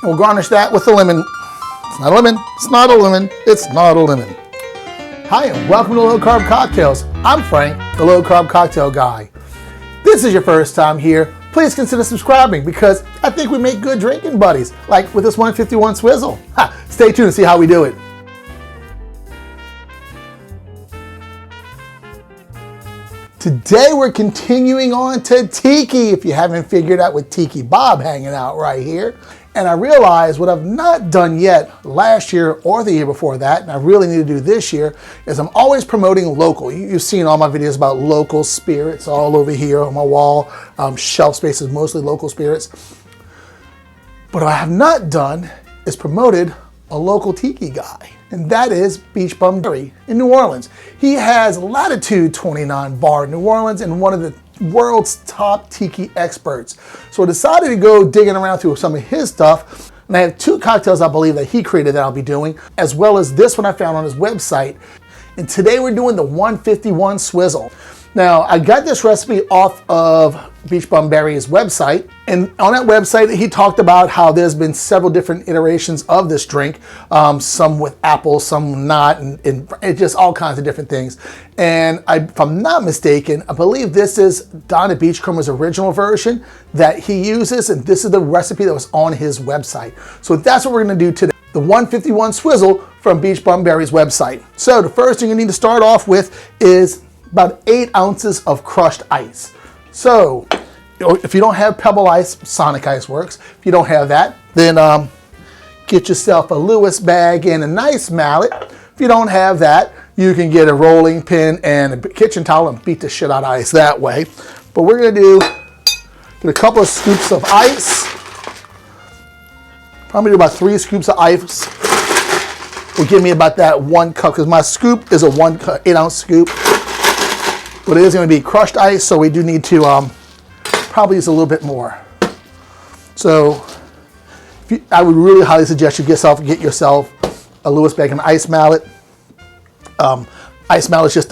We'll garnish that with a lemon. It's not a lemon. It's not a lemon. It's not a lemon. Hi, and welcome to Low Carb Cocktails. I'm Frank, the Low Carb Cocktail Guy. This is your first time here. Please consider subscribing because I think we make good drinking buddies, like with this 151 Swizzle. Stay tuned to see how we do it. Today we're continuing on to Tiki, if you haven't figured out with Tiki Bob hanging out right here. And I realized what I've not done yet last year or the year before that, and I really need to do this year, is I'm always promoting local. You've seen all my videos about local spirits all over here on my wall. Shelf space is mostly local spirits. But what I have not done is promoted a local Tiki guy, and that is Beachbum in New Orleans. He has Latitude 29 bar in New Orleans and one of the world's top Tiki experts. So I decided to go digging around through some of his stuff, and I have two cocktails I believe that he created that I'll be doing, as well as this one I found on his website. And today we're doing the 151 Swizzle. Now, I got this recipe off of Beachbum Berry's website, and on that website he talked about how there's been several different iterations of this drink, some with apple, some not, and it's just all kinds of different things. And if I'm not mistaken, I believe this is Donna Beachcomber's original version that he uses, and this is the recipe that was on his website. So that's what we're going to do today, the 151 Swizzle from Beachbum Berry's website. So the first thing you need to start off with is about 8 ounces of crushed ice. So if you don't have Pebble Ice, Sonic Ice works. If you don't have that, then get yourself a Lewis bag and a nice mallet. If you don't have that, you can get a rolling pin and a kitchen towel and beat the shit out of ice that way. But we're gonna get a couple of scoops of ice. Probably do about 3 scoops of ice. Will give me about that 1 cup, because my scoop is a 8 ounce scoop. But it is going to be crushed ice, so we do need to probably use a little bit more. So I would really highly suggest you get yourself a Lewis bag and ice mallet. Ice mallet is just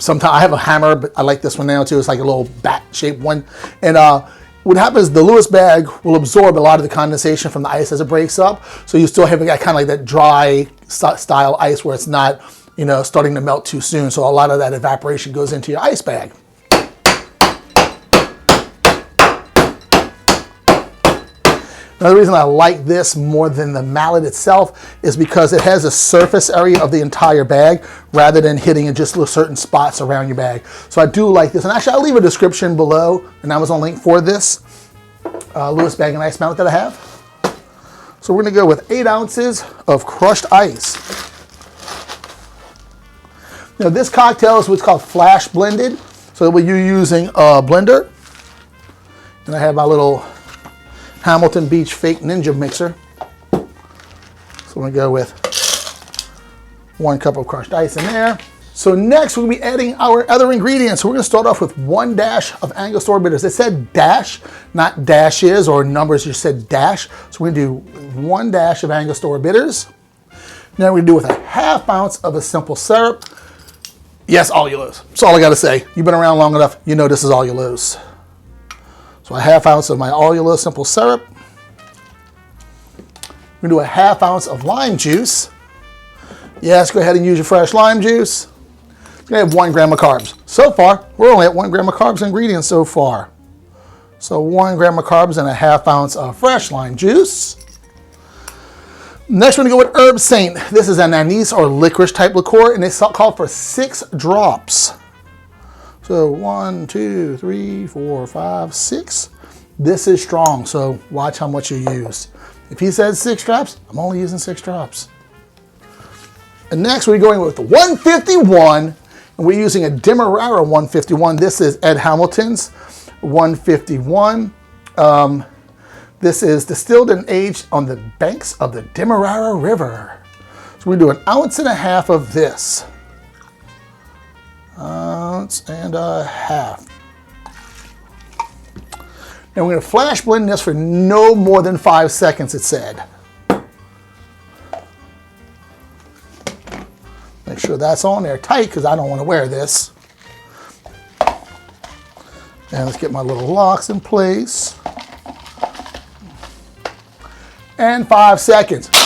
sometimes I have a hammer, but I like this one now too. It's like a little bat-shaped one. And what happens is the Lewis bag will absorb a lot of the condensation from the ice as it breaks up. So you still have kind of like that dry style ice where it's not, you know, starting to melt too soon. So a lot of that evaporation goes into your ice bag. Another reason I like this more than the mallet itself is because it has a surface area of the entire bag rather than hitting in just little certain spots around your bag. So I do like this. And actually I'll leave a description below, an Amazon link for this Lewis bag and ice mallet that I have. So we're gonna go with 8 ounces of crushed ice. Now this cocktail is what's called flash blended. So you're using a blender. And I have my little Hamilton Beach Fake Ninja mixer. So I'm gonna go with 1 cup of crushed ice in there. So next we'll be adding our other ingredients. So we're gonna start off with 1 dash of angostura bitters. It said dash, not dashes or numbers, just said dash. So we're gonna do 1 dash of angostura bitters. Now we're gonna do with a 1/2 ounce of a simple syrup. Yes, allulose. That's all I gotta say. You've been around long enough, you know this is allulose. So a 1/2 ounce of my allulose simple syrup. We're gonna do a 1/2 ounce of lime juice. Yes, go ahead and use your fresh lime juice. We're gonna have 1 gram of carbs. So far, we're only at 1 gram of carbs ingredients so far. So 1 gram of carbs and a 1/2 ounce of fresh lime juice. Next, we're gonna go with herbsaint. This is an anise or licorice type liqueur, and it's called for 6 drops. So 1, 2, 3, 4, 5, 6. This is strong, so watch how much you use. If he says 6 drops, I'm only using 6 drops. And next, we're going with the 151, and we're using a Demerara 151. This is Ed Hamilton's 151. This is distilled and aged on the banks of the Demerara River. So we're going to do 1.5 ounces of this. 1.5 ounces. Now we're going to flash blend this for no more than 5 seconds, it said. Make sure that's on there tight because I don't want to wear this. And let's get my little locks in place. and 5 seconds. 3,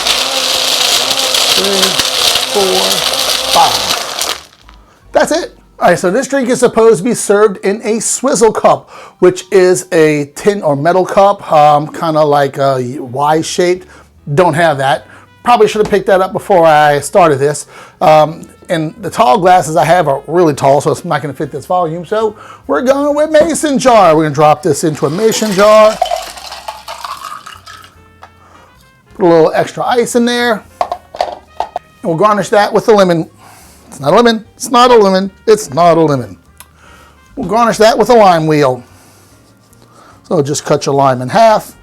4, 5. That's it. All right, so this drink is supposed to be served in a Swizzle cup, which is a tin or metal cup, kind of like a Y-shaped. Don't have that. Probably should have picked that up before I started this. And the tall glasses I have are really tall, so it's not going to fit this volume. So we're going with mason jar. We're going to drop this into a mason jar. Put a little extra ice in there. And we'll garnish that with a lemon. It's not a lemon. It's not a lemon. It's not a lemon. We'll garnish that with a lime wheel. So just cut your lime in half.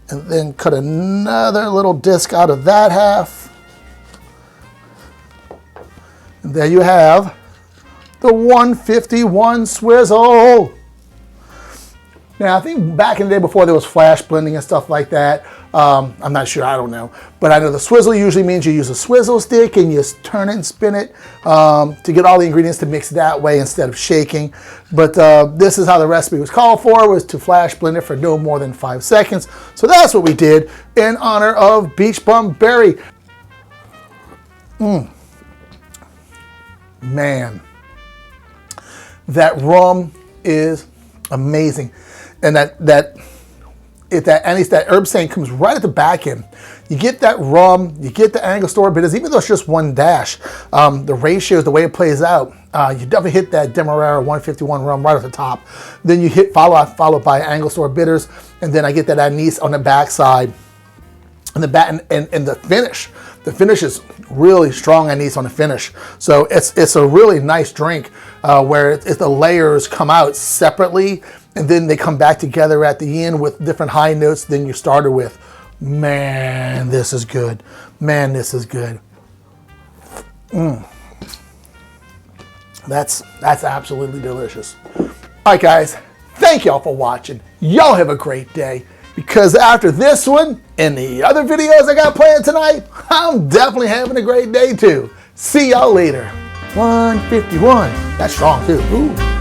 And then cut another little disc out of that half. And there you have the 151 Swizzle. Now, I think back in the day before there was flash blending and stuff like that, I'm not sure, I don't know. But I know the Swizzle usually means you use a Swizzle stick and you turn it and spin it to get all the ingredients to mix that way instead of shaking. But this is how the recipe was called for, was to flash blend it for no more than 5 seconds. So that's what we did in honor of Beachbum Berry. Man, that rum is amazing. And that herbsaint comes right at the back end. You get that rum, you get the angostura bitters, even though it's just one dash. The ratios, the way it plays out, you definitely hit that Demerara 151 rum right at the top. Then you hit followed by angostura bitters, and then I get that anise on the backside. And the finish. The finish is really strong anise on the finish. So it's a really nice drink where the layers come out separately and then they come back together at the end with different high notes than you started with. Man, this is good. Man, this is good. That's absolutely delicious. All right, guys. Thank y'all for watching. Y'all have a great day. Because after this one and the other videos I got planned tonight, I'm definitely having a great day too. See y'all later. 151. That's strong too. Ooh.